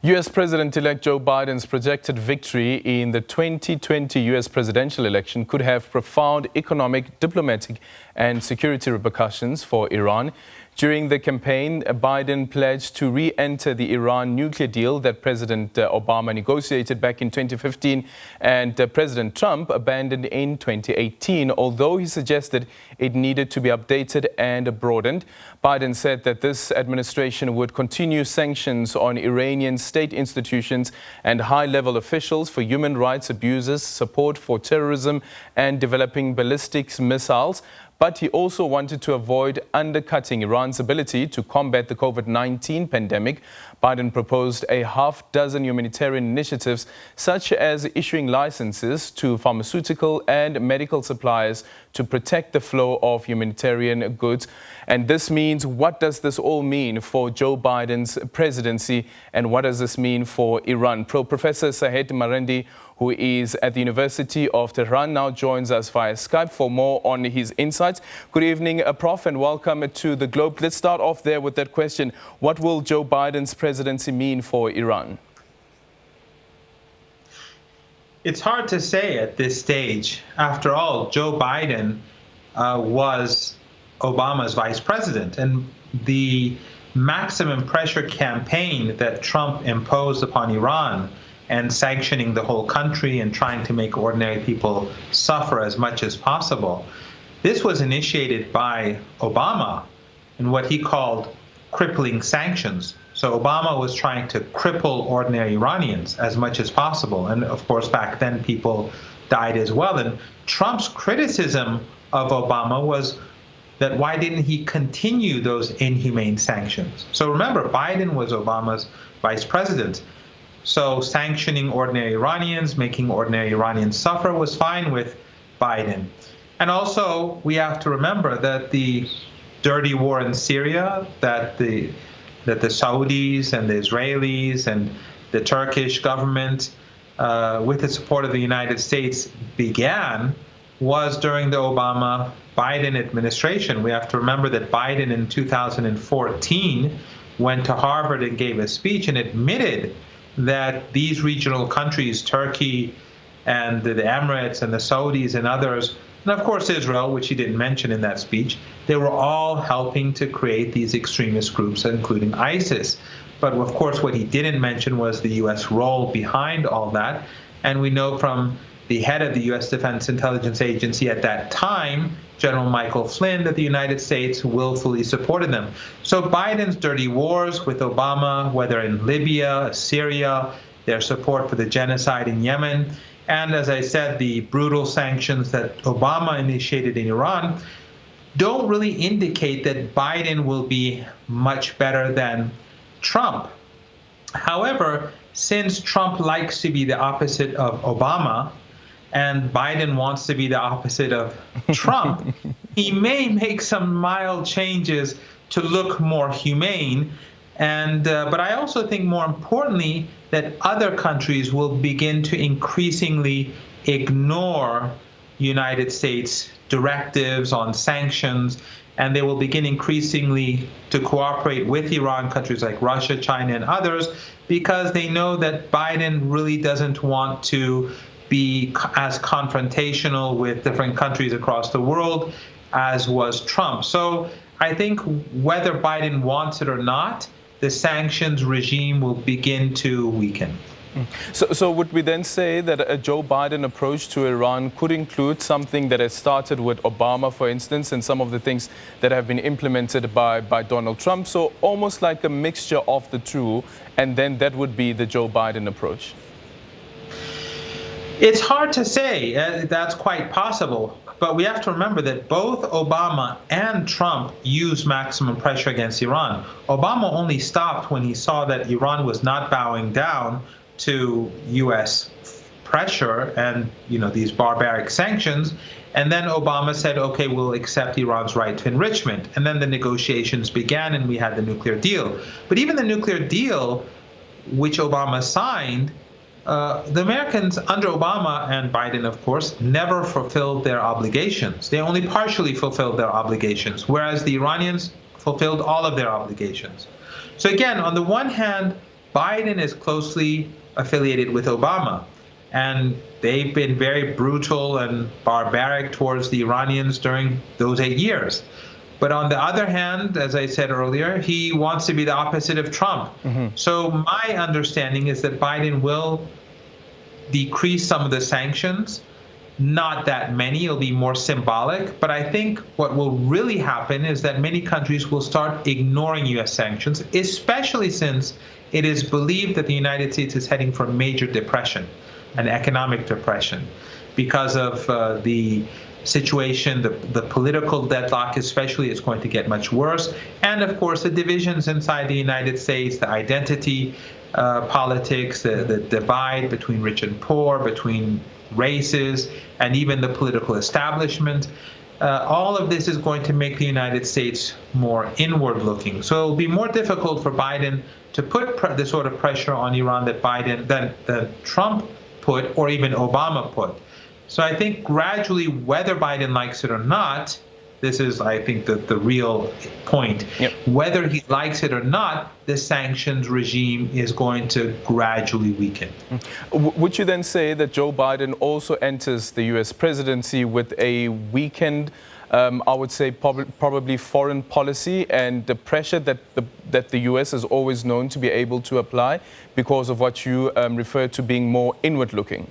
U.S. President-elect Joe Biden's projected victory in the 2020 U.S. presidential election could have profound economic, diplomatic and security repercussions for Iran. During the campaign, Biden pledged to re-enter the Iran nuclear deal that President Obama negotiated back in 2015 and President Trump abandoned in 2018, although he suggested it needed to be updated and broadened. Biden said that this administration would continue sanctions on Iranian state institutions and high-level officials for human rights abuses, support for terrorism and developing ballistic missiles. But he also wanted to avoid undercutting Iran's ability to combat the COVID-19 pandemic. Biden proposed a half-dozen humanitarian initiatives, such as issuing licenses to pharmaceutical and medical suppliers to protect the flow of humanitarian goods. And this means, what does this all mean for Joe Biden's presidency, and what does this mean for Iran? Professor Seyed Marandi, who is at the University of Tehran, now joins us via Skype for more on his insights. Good evening, Prof, and welcome to The Globe. Let's start off there with that question. What will Joe Biden's presidency mean for Iran? It's hard to say at this stage. After all, Joe Biden was Obama's vice president, and the maximum pressure campaign that Trump imposed upon Iran and sanctioning the whole country and trying to make ordinary people suffer as much as possible. This was initiated by Obama in what he called crippling sanctions. So Obama was trying to cripple ordinary Iranians as much as possible. And of course, back then people died as well. And Trump's criticism of Obama was that why didn't he continue those inhumane sanctions? So remember, Biden was Obama's vice president. So sanctioning ordinary Iranians, making ordinary Iranians suffer was fine with Biden. And also, we have to remember that the dirty war in Syria that the Saudis and the Israelis and the Turkish government, with the support of the United States, began was during the Obama-Biden administration. We have to remember that Biden in 2014 went to Harvard and gave a speech and admitted that these regional countries, Turkey and the Emirates and the Saudis and others, and of course Israel, which he didn't mention in that speech, they were all helping to create these extremist groups, including ISIS. But of course, what he didn't mention was the U.S. role behind all that. And we know from the head of the U.S. Defense Intelligence Agency at that time, General Michael Flynn, that the United States willfully supported them. So Biden's dirty wars with Obama, whether in Libya, Syria, their support for the genocide in Yemen, and as I said, the brutal sanctions that Obama initiated in Iran, don't really indicate that Biden will be much better than Trump. However, since Trump likes to be the opposite of Obama, and Biden wants to be the opposite of Trump, he may make some mild changes to look more humane. And but I also think, more importantly, that other countries will begin to increasingly ignore United States directives on sanctions, and they will begin increasingly to cooperate with Iran, countries like Russia, China, and others, because they know that Biden really doesn't want to be as confrontational with different countries across the world as was Trump. So I think whether Biden wants it or not, the sanctions regime will begin to weaken. So would we then say that a Joe Biden approach to Iran could include something that has started with Obama, for instance, and some of the things that have been implemented by Donald Trump? So almost like a mixture of the two, and then that would be the Joe Biden approach? It's hard to say. That's quite possible. But we have to remember that both Obama and Trump used maximum pressure against Iran. Obama only stopped when he saw that Iran was not bowing down to U.S. pressure and, these barbaric sanctions. And then Obama said, OK, we'll accept Iran's right to enrichment. And then the negotiations began and we had the nuclear deal. But even the nuclear deal, which Obama signed, the Americans under Obama and Biden, of course, never fulfilled their obligations. They only partially fulfilled their obligations, whereas the Iranians fulfilled all of their obligations. So again, on the one hand, Biden is closely affiliated with Obama, and they've been very brutal and barbaric towards the Iranians during those 8 years. But on the other hand, as I said earlier, he wants to be the opposite of Trump. So my understanding is that Biden will decrease some of the sanctions. Not that many, it'll be more symbolic. But I think what will really happen is that many countries will start ignoring U.S. sanctions, especially since it is believed that the United States is heading for a major depression, an economic depression, because of the situation, the political deadlock especially is going to get much worse. And of course, the divisions inside the United States, the identity politics, the divide between rich and poor, between races, and even the political establishment. All of this is going to make the United States more inward-looking. So it will be more difficult for Biden to put the sort of pressure on Iran that Trump put, or even Obama put. So I think gradually, whether Biden likes it or not, this is, I think, the real point. Yep. Whether he likes it or not, the sanctions regime is going to gradually weaken. Would you then say that Joe Biden also enters the U.S. presidency with a weakened, I would say, probably foreign policy and the pressure that the U.S. is always known to be able to apply because of what you refer to being more inward-looking?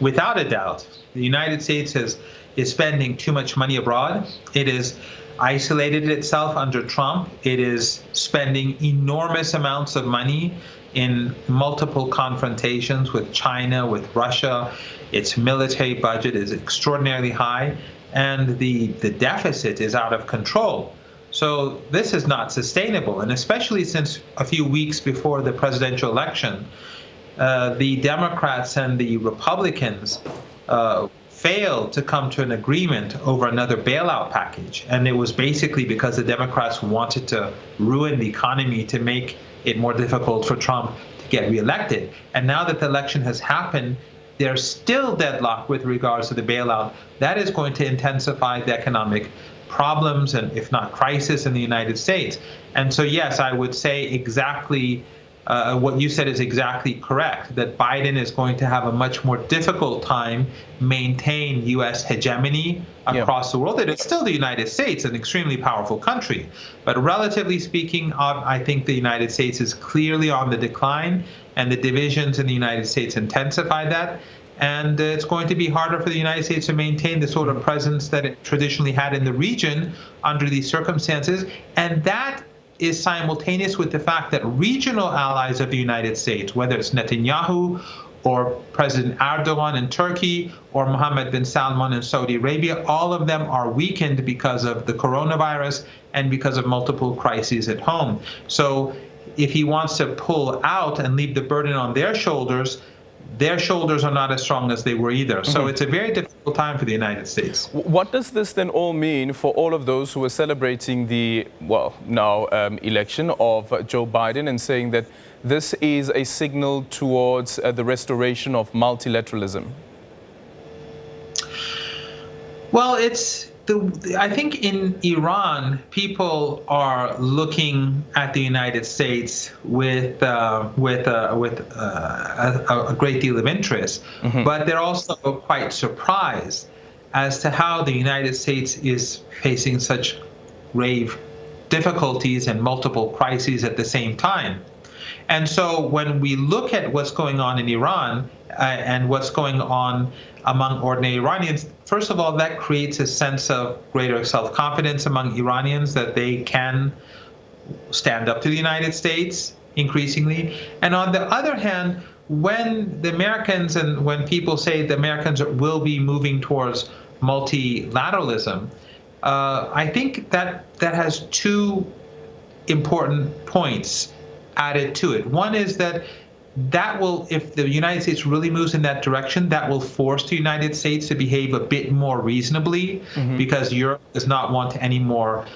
Without a doubt, the United States is spending too much money abroad. It is isolated itself under Trump. It is spending enormous amounts of money in multiple confrontations with China, with Russia. Its military budget is extraordinarily high, and the deficit is out of control. So this is not sustainable, and especially since a few weeks before the presidential election, the Democrats and the Republicans failed to come to an agreement over another bailout package. And it was basically because the Democrats wanted to ruin the economy to make it more difficult for Trump to get reelected. And now that the election has happened, they're still deadlocked with regards to the bailout. That is going to intensify the economic problems and, if not crisis, in the United States. And so, yes, I would say exactly what you said is exactly correct, that Biden is going to have a much more difficult time maintain U.S. hegemony across the world. It is still the United States, an extremely powerful country. But relatively speaking, I think the United States is clearly on the decline, and the divisions in the United States intensify that. And it's going to be harder for the United States to maintain the sort of presence that it traditionally had in the region under these circumstances. And that is simultaneous with the fact that regional allies of the United States, whether it's Netanyahu or President Erdogan in Turkey or Mohammed bin Salman in Saudi Arabia, all of them are weakened because of the coronavirus and because of multiple crises at home. So if he wants to pull out and leave the burden on their shoulders are not as strong as they were either. So it's a very difficult time for the United States. What does this then all mean for all of those who are celebrating the, now election of Joe Biden and saying that this is a signal towards the restoration of multilateralism? Well, I think in Iran, people are looking at the United States with a great deal of interest, but they're also quite surprised as to how the United States is facing such grave difficulties and multiple crises at the same time. And so when we look at what's going on in Iran and what's going on among ordinary Iranians, first of all, that creates a sense of greater self-confidence among Iranians that they can stand up to the United States increasingly. And on the other hand, when the Americans and when people say the Americans will be moving towards multilateralism, I think that has two important points added to it. One is that will, if the United States really moves in that direction, that will force the United States to behave a bit more reasonably, because Europe does not want any more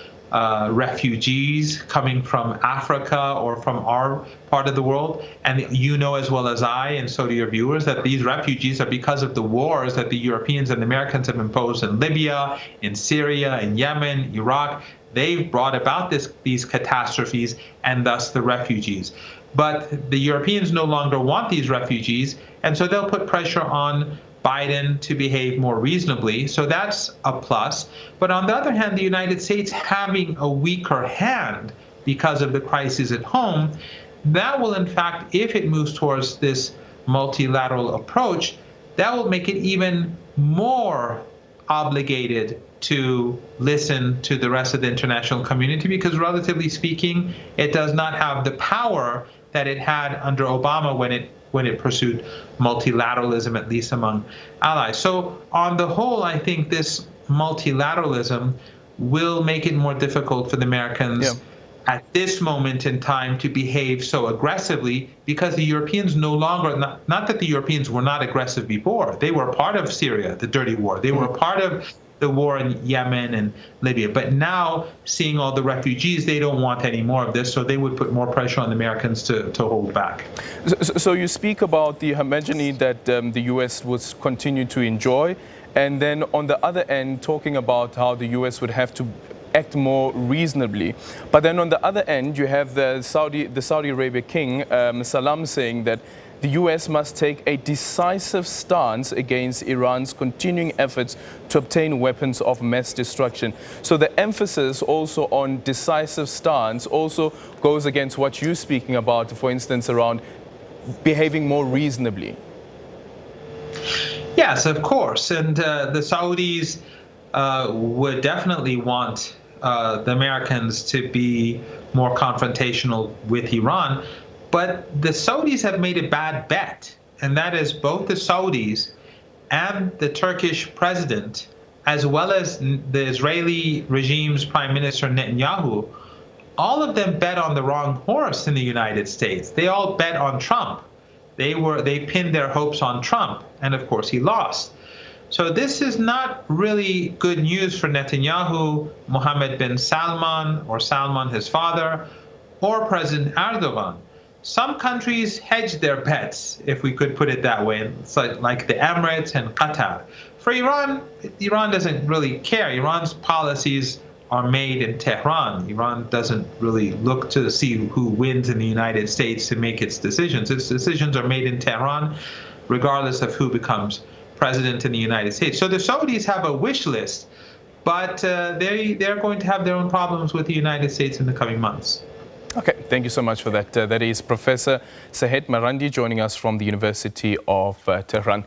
refugees coming from Africa or from our part of the world. And you know as well as I, and so do your viewers, that these refugees are because of the wars that the Europeans and the Americans have imposed in Libya, in Syria, in Yemen, Iraq. They've brought about these catastrophes and thus the refugees. But the Europeans no longer want these refugees, and so they'll put pressure on Biden to behave more reasonably. So that's a plus. But on the other hand, the United States having a weaker hand because of the crisis at home, that will, in fact, if it moves towards this multilateral approach, that will make it even more obligated to listen to the rest of the international community, because relatively speaking, it does not have the power that it had under Obama when it pursued multilateralism, at least among allies. So on the whole, I think this multilateralism will make it more difficult for the Americans at this moment in time to behave so aggressively, because the Europeans no longer, not that the Europeans were not aggressive before, they were part of Syria, the dirty war. They were part of the war in Yemen and Libya. But now, seeing all the refugees, they don't want any more of this, so they would put more pressure on the Americans to hold back. So you speak about the hegemony that the U.S. would continue to enjoy, and then on the other end, talking about how the U.S. would have to act more reasonably. But then on the other end, you have the Saudi Arabia king, Salam, saying that the U.S. must take a decisive stance against Iran's continuing efforts to obtain weapons of mass destruction. So the emphasis also on decisive stance also goes against what you're speaking about, for instance, around behaving more reasonably. Yes, of course. And the Saudis would definitely want the Americans to be more confrontational with Iran. But the Saudis have made a bad bet, and that is both the Saudis and the Turkish president, as well as the Israeli regime's Prime Minister Netanyahu, all of them bet on the wrong horse in the United States. They all bet on Trump. They pinned their hopes on Trump, and of course he lost. So this is not really good news for Netanyahu, Mohammed bin Salman, or Salman his father, or President Erdogan. Some countries hedge their bets, if we could put it that way. It's like the Emirates and Qatar. For Iran, Iran doesn't really care. Iran's policies are made in Tehran. Iran doesn't really look to see who wins in the United States to make its decisions. Its decisions are made in Tehran, regardless of who becomes president in the United States. So the Saudis have a wish list, but they're going to have their own problems with the United States in the coming months. Okay, thank you so much for that. That is Professor Seyed Marandi joining us from the University of Tehran.